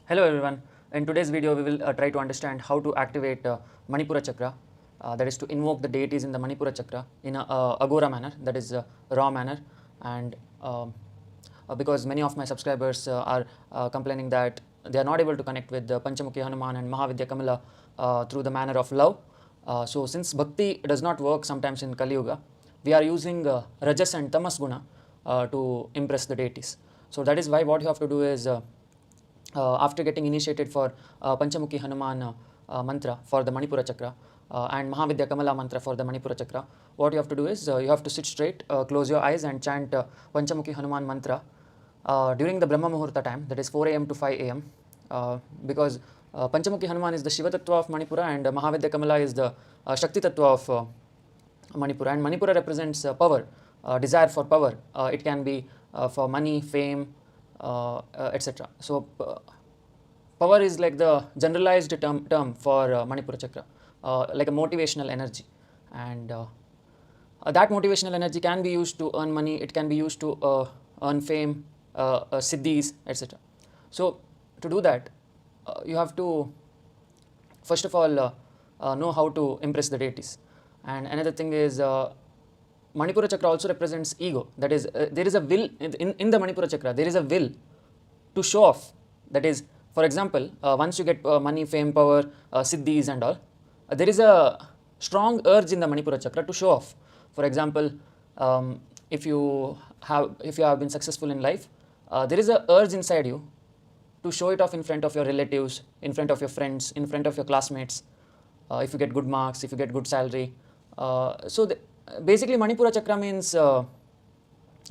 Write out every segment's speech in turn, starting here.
Hello everyone. In today's video, we will try to understand how to activate Manipura chakra. That is to invoke the deities in the Manipura chakra in a Aghora manner, that is raw manner. And because many of my subscribers are complaining that they are not able to connect with Panchamukhi Hanuman and Mahavidya Kamala through the manner of love. So since bhakti does not work sometimes in Kali Yuga, we are using Rajas and Tamas guna to impress the deities. So that is why what you have to do is after getting initiated for Panchamukhi Hanuman mantra for the Manipura chakra and Mahavidya Kamala mantra for the Manipura chakra, what you have to do is you have to sit straight, close your eyes and chant Panchamukhi Hanuman mantra during the Brahma Muhurta time, that is 4 a.m. to 5 a.m. Because Panchamukhi Hanuman is the Shiva Tattva of Manipura and Mahavidya Kamala is the Shakti Tattva of Manipura, and Manipura represents power, desire for power. It can be for money, fame, etc. So power is like the generalized term for Manipura chakra, like a motivational energy, and that motivational energy can be used to earn money, it can be used to earn fame, siddhis, etc. So to do that, you have to first of all know how to impress the deities. And another thing is Manipura chakra also represents ego. That is, there is a will in the Manipura chakra. There is a will to show off. That is, for example, once you get money, fame, power, siddhis, and all, there is a strong urge in the Manipura chakra to show off. For example, if you have been successful in life, there is a urge inside you to show it off in front of your relatives, in front of your friends, in front of your classmates. If you get good marks, if you get good salary, basically Manipura chakra means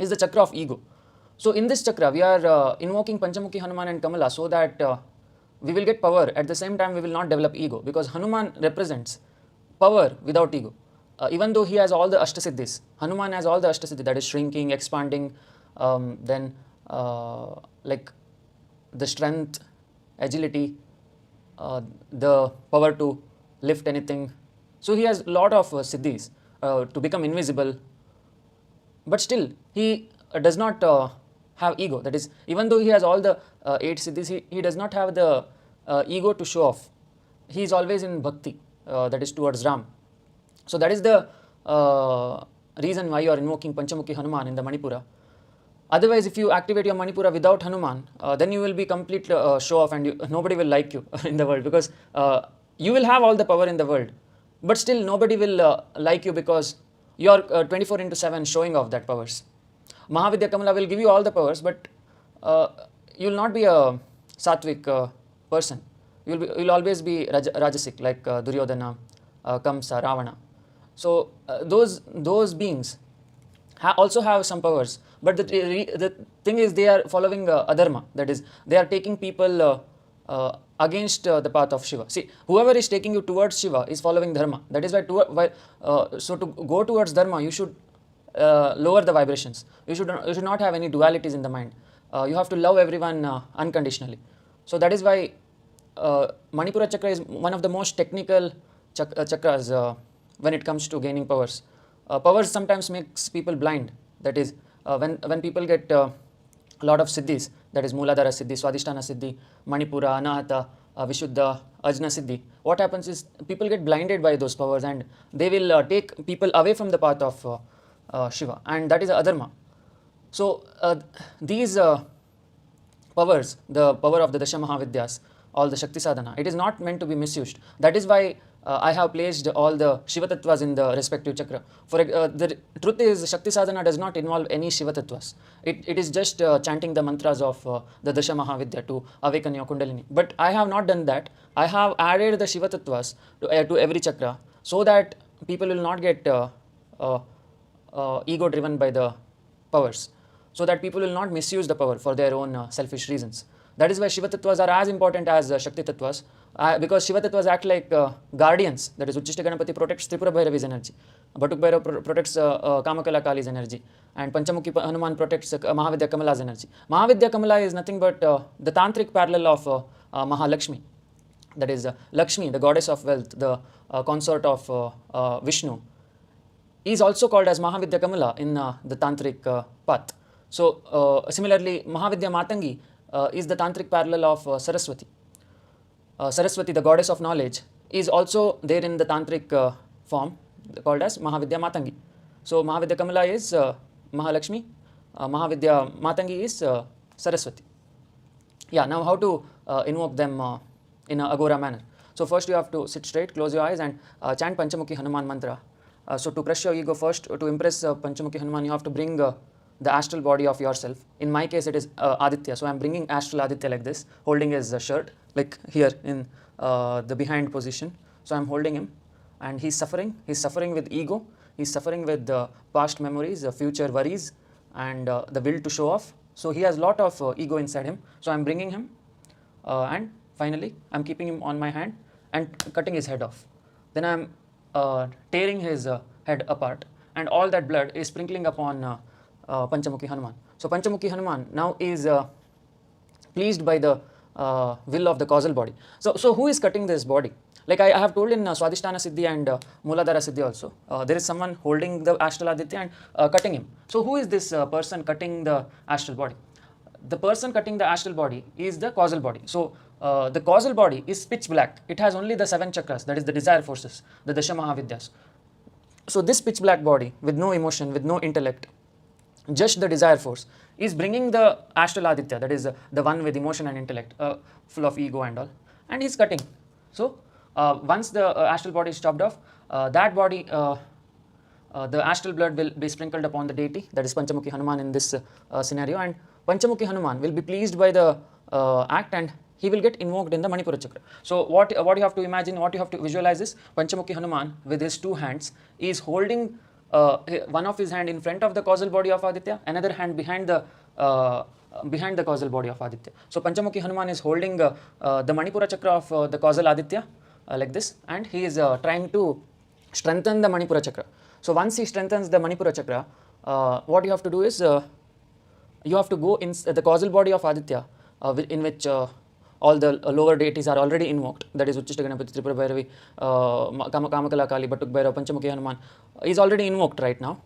is the chakra of ego. So in this chakra we are invoking Panchamukhi Hanuman and Kamala so that we will get power. At the same time we will not develop ego, because Hanuman represents power without ego. Even though he has all the Ashtasiddhis, Hanuman has all the Ashtasiddhis, that is shrinking, expanding, then like the strength, agility, the power to lift anything. So he has a lot of siddhis, to become invisible, but still he does not have ego. That is, even though he has all the 8 siddhis, he does not have the ego to show off. He is always in bhakti, that is towards Ram. So that is the reason why you are invoking Panchamukhi Hanuman in the Manipura. Otherwise, if you activate your Manipura without Hanuman, then you will be complete show off, and nobody will like you in the world, because you will have all the power in the world, but still nobody will like you because you are 24/7 showing off that powers. Mahavidya Kamala will give you all the powers, but you will not be a sattvic person. You will always be rajasic, like Duryodhana, Kamsa, Ravana. So those beings also have some powers, but the thing is they are following adharma. That is, they are taking people against the path of Shiva. See, whoever is taking you towards Shiva is following dharma. That is why so to go towards dharma, you should lower the vibrations. You should not have any dualities in the mind. You have to love everyone unconditionally. So that is why Manipura chakra is one of the most technical chakras when it comes to gaining powers. Powers sometimes makes people blind. That is, when people get a lot of siddhis, that is Mooladhara Siddhi, Swadhisthana Siddhi, Manipura, Anahata, Vishuddha, Ajna Siddhi, what happens is people get blinded by those powers and they will take people away from the path of Shiva, and that is adharma. So these powers, the power of the Dasha Mahavidyas, all the Shakti sadhana, it is not meant to be misused. That is why I have placed all the Shiva Tattvas in the respective chakra. For the truth is, Shakti sadhana does not involve any Shiva Tattvas. It is just chanting the mantras of the Dasha Mahavidya to awaken your Kundalini. But I have not done that. I have added the Shiva Tattvas to every chakra so that people will not get ego driven by the powers, so that people will not misuse the power for their own selfish reasons. That is why Shiva Tattvas are as important as Shakti Tattvas, because Shiva Tattvas act like guardians. That is, Uchishta Ganapati protects Tripura Bhairavi's energy, Batuk Bhairav protects Kamakala Kali's energy, and Panchamukhi Hanuman protects Mahavidya Kamala's energy. Mahavidya Kamala is nothing but the tantric parallel of Mahalakshmi. That is, Lakshmi, the goddess of wealth, the consort of Vishnu, is also called as Mahavidya Kamala in the tantric path. So similarly, Mahavidya Matangi is the tantric parallel of Saraswati. Saraswati, the goddess of knowledge, is also there in the tantric form called as Mahavidya Matangi. So Mahavidya Kamala is Mahalakshmi, Mahavidya Matangi is Saraswati. Yeah, now how to invoke them in a Aghora manner. So first you have to sit straight, close your eyes and chant Panchamukhi Hanuman mantra. So to crush your ego first, to impress Panchamukhi Hanuman, you have to bring the astral body of yourself. In my case it is Aditya, so I am bringing astral Aditya like this, holding his shirt like here in the behind position. So I am holding him and he's suffering with ego, he's suffering with past memories, future worries and the will to show off. So he has lot of ego inside him. So I am bringing him and finally I am keeping him on my hand and cutting his head off. Then I am tearing his head apart and all that blood is sprinkling upon Panchamukhi Hanuman. So Panchamukhi Hanuman now is pleased by the will of the causal body. So who is cutting this body? Like I have told in Swadhisthana Siddhi and Mooladhara Siddhi also, there is someone holding the astral Aditya and cutting him. So who is this person cutting the astral body? The person cutting the astral body is the causal body. So the causal body is pitch black. It has only the 7 chakras, that is the desire forces, the Dasha Mahavidyas. So this pitch black body with no emotion, with no intellect, just the desire force is bringing the astral Aditya, that is the one with emotion and intellect, full of ego and all, and he's cutting. So once the astral body is chopped off, that body, the astral blood will be sprinkled upon the deity, that is Panchamukhi Hanuman in this scenario, and Panchamukhi Hanuman will be pleased by the act and he will get invoked in the Manipura chakra. So what you have to imagine, what you have to visualize is Panchamukhi Hanuman with his 2 hands is holding one of his hand in front of the causal body of Aditya, another hand behind the causal body of Aditya. So Panchamukhi Hanuman is holding the Manipura chakra of the causal Aditya like this, and he is trying to strengthen the Manipura chakra. So once he strengthens the Manipura chakra, what you have to do is you have to go in the causal body of Aditya, in which all the lower deities are already invoked, that is Uchishta Ganapati, Tripura Bhairavi, Kamala, Kali, Batuk, Bhairav, Panchamukhi Hanuman is already invoked right now.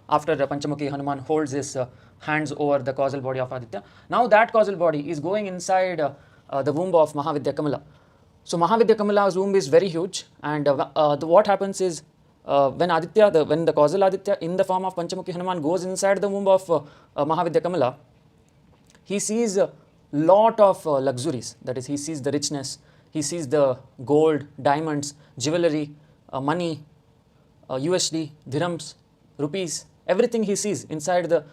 After Panchamukhi Hanuman holds his hands over the causal body of Aditya, now that causal body is going inside the womb of Mahavidya Kamala. So Mahavidya Kamala's womb is very huge, and what happens is when the causal Aditya in the form of Panchamukhi Hanuman goes inside the womb of Mahavidya Kamala, he sees lot of luxuries, that is he sees the richness, he sees the gold, diamonds, jewelry, money, USD, dirhams, rupees, everything he sees inside the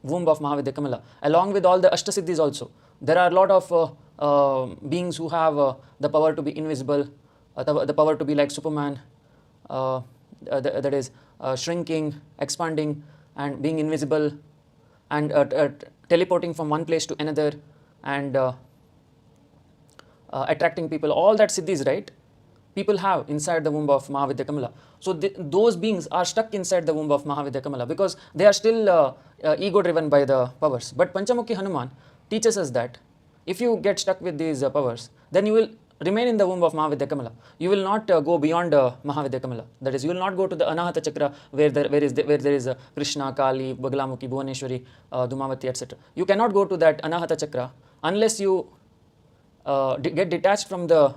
womb of Mahavidya Kamala, along with all the Ashtasiddhis also. There are a lot of beings who have the power to be invisible, the power to be like Superman, that is shrinking, expanding and being invisible and teleporting from one place to another and attracting people. All that siddhis, right, people have inside the womb of Mahavidya Kamala. So those beings are stuck inside the womb of Mahavidya Kamala because they are still ego driven by the powers. But Panchamukhi Hanuman teaches us that if you get stuck with these powers, then you will remain in the womb of Mahavidya Kamala. You will not go beyond Mahavidya Kamala. That is, you will not go to the Anahata Chakra where there is Krishna, Kali, Baglamukhi, Bhuvaneshwari, Dhumavati, etc. You cannot go to that Anahata Chakra unless you get detached from the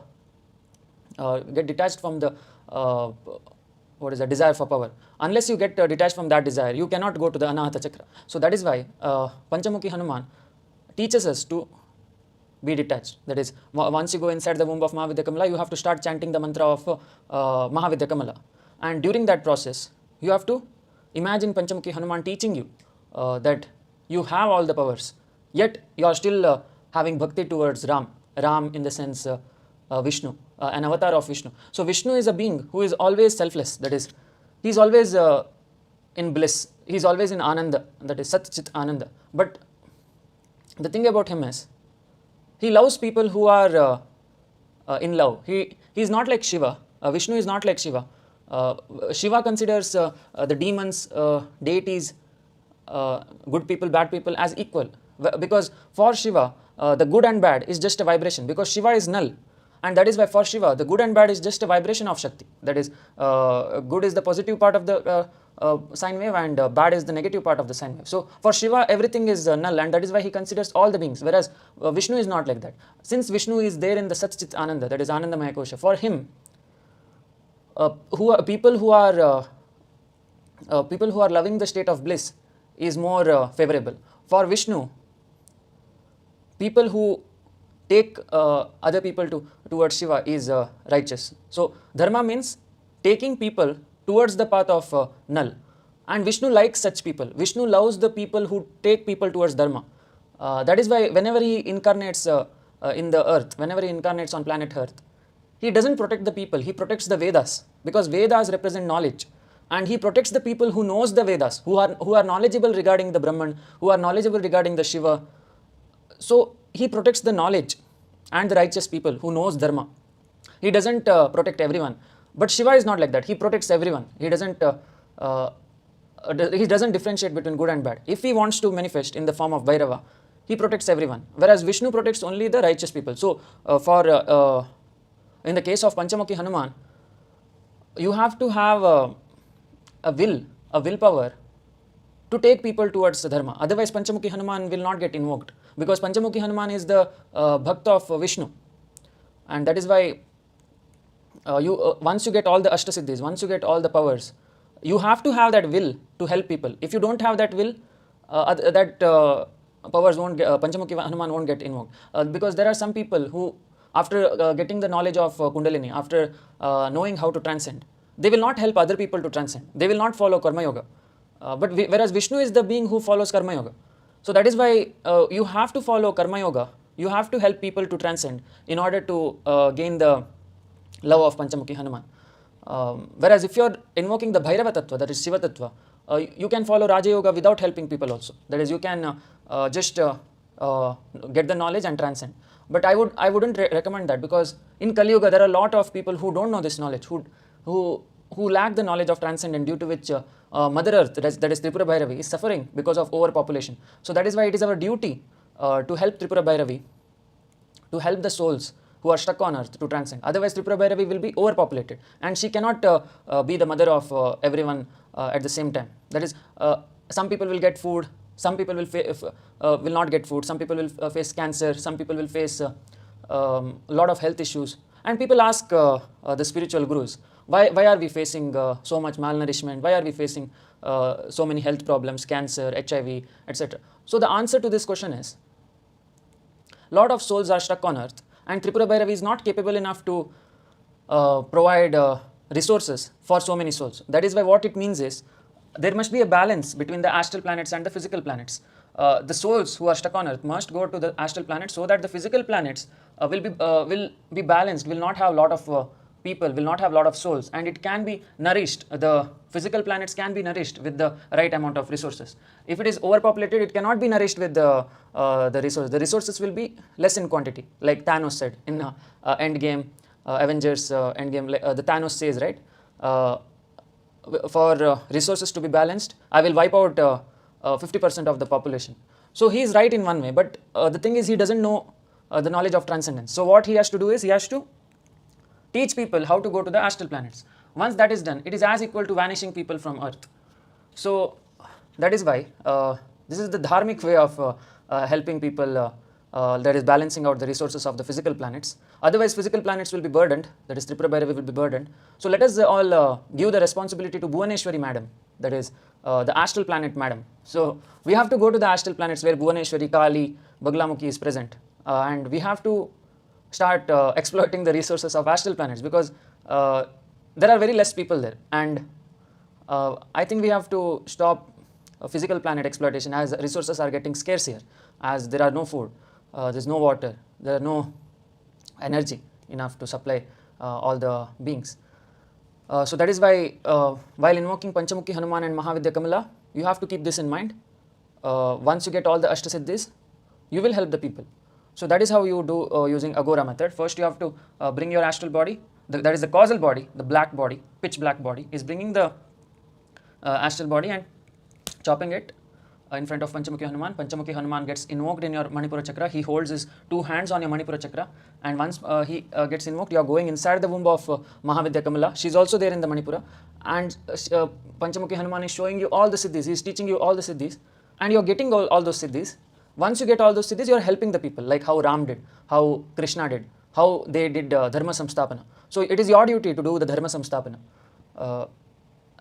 what is the desire for power. Unless you get detached from that desire, you cannot go to the Anahata Chakra. So that is why Panchamukhi Hanuman teaches us to be detached. That is, once you go inside the womb of Mahavidya Kamala, you have to start chanting the mantra of Mahavidya Kamala. And during that process, you have to imagine Panchamukhi Hanuman teaching you that you have all the powers, yet you are still having bhakti towards Ram. Ram in the sense Vishnu, an avatar of Vishnu. So Vishnu is a being who is always selfless. That is, he is always in bliss. He is always in Ananda. That is Sat Chit Ananda. But the thing about him is, he loves people who are in love. He is not like Shiva. Vishnu is not like Shiva. Shiva considers the demons, deities, good people, bad people as equal. Because for Shiva, the good and bad is just a vibration. Because Shiva is null. And that is why for Shiva, the good and bad is just a vibration of Shakti. That is, good is the positive part of the sine wave, and bad is the negative part of the sine wave. So for Shiva, everything is null, and that is why he considers all the beings, whereas Vishnu is not like that. Since Vishnu is there in the Sat Chit Ananda, that is Anandamaya Kosha, for him, people who are loving the state of bliss is more favorable. For Vishnu, people who take other people towards Shiva is righteous. So dharma means taking people towards the path of null, and Vishnu likes such people. Vishnu loves the people who take people towards dharma. That is why whenever he incarnates in the earth, whenever he incarnates on planet Earth, he doesn't protect the people, he protects the Vedas, because Vedas represent knowledge, and he protects the people who knows the Vedas, who are knowledgeable regarding the Brahman, who are knowledgeable regarding the Shiva. So he protects the knowledge and the righteous people who knows dharma. He doesn't protect everyone. But Shiva is not like that. He protects everyone. He doesn't differentiate between good and bad. If he wants to manifest in the form of Bhairava, he protects everyone, whereas Vishnu protects only the righteous people. So in the case of Panchamukhi Hanuman, you have to have a willpower to take people towards the dharma. Otherwise, Panchamukhi Hanuman will not get invoked, because Panchamukhi Hanuman is the bhakta of Vishnu, and that is why once you get all the Ashtasiddhis, once you get all the powers, you have to have that will to help people. If you don't have that will, powers won't get, Panchamukhi Hanuman won't get invoked, because there are some people who, after getting the knowledge of Kundalini, after knowing how to transcend, they will not help other people to transcend. They will not follow Karma Yoga. Whereas Vishnu is the being who follows Karma Yoga. So that is why you have to follow Karma Yoga. You have to help people to transcend in order to gain the love of Panchamukhi Hanuman. Whereas if you are invoking the Bhairava Tattva, that is Shiva Tattva, you can follow Raja Yoga without helping people also. That is, you can just get the knowledge and transcend. But I wouldn't recommend that, because in Kali Yuga there are a lot of people who don't know this knowledge, who lack the knowledge of transcendence, due to which Mother Earth, that is Tripura Bhairavi, is suffering because of overpopulation. So that is why it is our duty to help Tripura Bhairavi, to help the souls who are stuck on earth to transcend. Otherwise, Tripura Bhairavi will be overpopulated, and she cannot be the mother of everyone at the same time. That is, some people will get food, some people will not get food, some people will face cancer, some people will face a lot of health issues. And people ask the spiritual gurus, why are we facing so much malnourishment? Why are we facing so many health problems, cancer, HIV, etc.? So the answer to this question is, a lot of souls are stuck on earth, and Tripura Bhairavi is not capable enough to provide resources for so many souls. That is why what it means is, there must be a balance between the astral planets and the physical planets. The souls who are stuck on earth must go to the astral planets, so that the physical planets will be balanced, will not have a lot of people, will not have a lot of souls, and it can be nourished. The physical planets can be nourished with the right amount of resources. If it is overpopulated, it cannot be nourished with the resources. The resources will be less in quantity, like Thanos said in Endgame, Avengers Endgame. The Thanos says, right, for resources to be balanced, I will wipe out 50% of the population. So he is right in one way, but the thing is, he doesn't know the knowledge of transcendence. So what he has to do is, he has to teach people how to go to the astral planets. Once that is done, it is as equal to vanishing people from earth. So that is why this is the dharmic way of helping people, that is balancing out the resources of the physical planets. Otherwise, physical planets will be burdened, that is Tripura Bhairavi will be burdened. So let us all give the responsibility to Bhuvaneshwari madam, that is the astral planet madam. So we have to go to the astral planets where Bhuvaneshwari, Kali, Baglamukhi is present, and we have to start exploiting the resources of astral planets, because there are very less people there, and I think we have to stop physical planet exploitation, as resources are getting scarce here, as there are no food, there is no water, there are no energy enough to supply all the beings. So that is why while invoking Panchamukhi Hanuman and Mahavidya Kamala, you have to keep this in mind. Once you get all the Ashtasiddhis, you will help the people. So that is how you do using Aghora method. First you have to bring your astral body, that is the causal body, the black body, pitch black body is bringing the astral body and chopping it in front of Panchamukhi Hanuman. Panchamukhi Hanuman gets invoked in your Manipura chakra. He holds his 2 hands on your Manipura chakra, and once he gets invoked, you are going inside the womb of Mahavidya Kamala. She's also there in the Manipura, and Panchamukhi Hanuman is showing you all the siddhis. He is teaching you all the siddhis, and you are getting all those siddhis. Once you get all those siddhis, you are helping the people, like how Ram did, how Krishna did, how they did Dharma Samstapana. So it is your duty to do the Dharma Samstapana.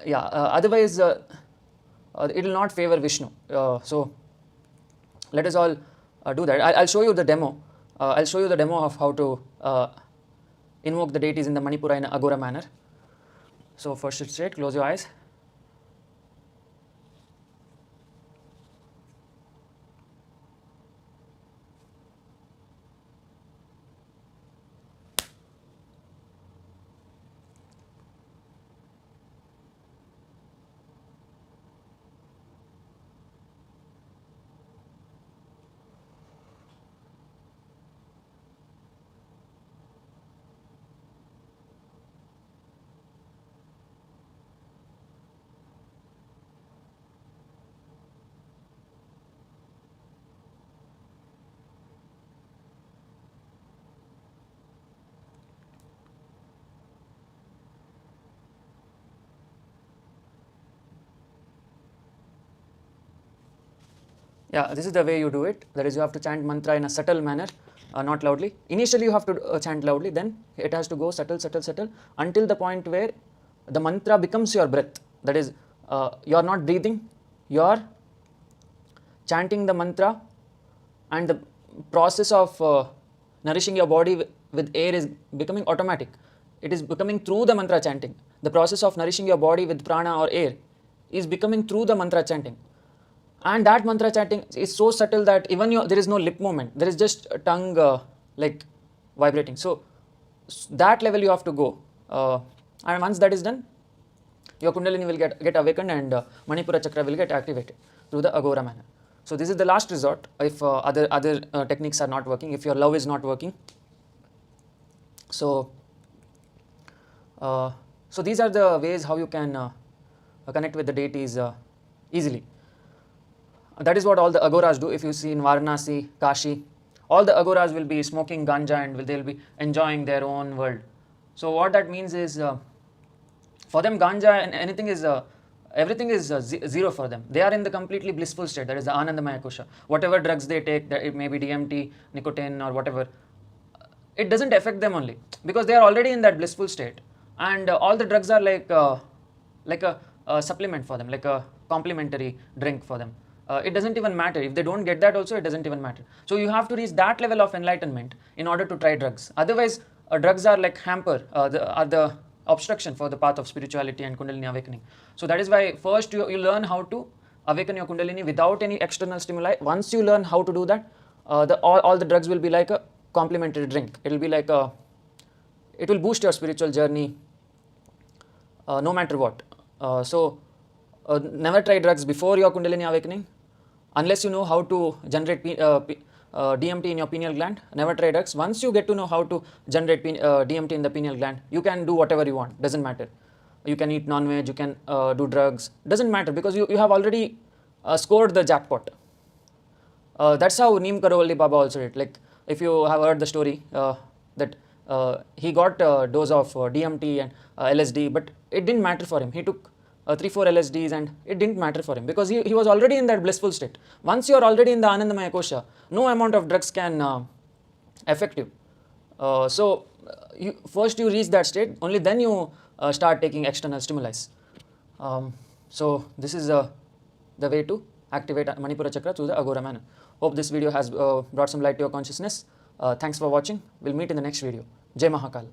Otherwise it will not favor Vishnu. So let us all do that. I'll show you the demo. I'll show you the demo of how to invoke the deities in the Manipura in an Aghora manner. So first sit straight, close your eyes. Yeah, this is the way you do it. That is, you have to chant mantra in a subtle manner, not loudly. Initially, you have to chant loudly, then it has to go subtle, subtle, subtle, until the point where the mantra becomes your breath. That is, you are not breathing, you are chanting the mantra, and the process of nourishing your body with air is becoming automatic. It is becoming through the mantra chanting. The process of nourishing your body with prana or air is becoming through the mantra chanting. And that mantra chanting is so subtle that even there is no lip movement. There is just a tongue like vibrating. So that level you have to go. And once that is done, your Kundalini will get awakened, and Manipura chakra will get activated through the Aghora manner. So this is the last resort if other techniques are not working, if your love is not working. So these are the ways how you can connect with the deities easily. That is what all the Aghoras do. If you see in Varanasi, Kashi, all the Aghoras will be smoking ganja and they'll be enjoying their own world. So what that means is, for them ganja and anything is, everything is zero for them. They are in the completely blissful state, that is the Anandamaya Kosha. Whatever drugs they take, that it may be DMT, nicotine or whatever, it doesn't affect them only, because they are already in that blissful state. And all the drugs are like a supplement for them, like a complementary drink for them. It doesn't even matter. If they don't get that also, it doesn't even matter. So you have to reach that level of enlightenment in order to try drugs. Otherwise, drugs are like hamper, the obstruction for the path of spirituality and Kundalini awakening. So that is why first you learn how to awaken your Kundalini without any external stimuli. Once you learn how to do that, all the drugs will be like a complementary drink. It will be like it will boost your spiritual journey no matter what. Never try drugs before your Kundalini awakening. Unless you know how to generate DMT in your pineal gland, never try drugs. Once you get to know how to generate DMT in the pineal gland, you can do whatever you want, doesn't matter. You can eat non-veg, you can do drugs, doesn't matter, because you have already scored the jackpot. That's how Neem Karovalli Baba also did. Like, if you have heard the story that he got a dose of DMT and LSD, but it didn't matter for him. He took 3-4 LSDs and it didn't matter for him, because he was already in that blissful state. Once you are already in the Anandamaya Kosha, no amount of drugs can affect you. First you reach that state, only then you start taking external stimuli. So this is the way to activate Manipura chakra through the Aghora manner. Hope this video has brought some light to your consciousness. Thanks for watching. We'll meet in the next video. Jai Mahakal.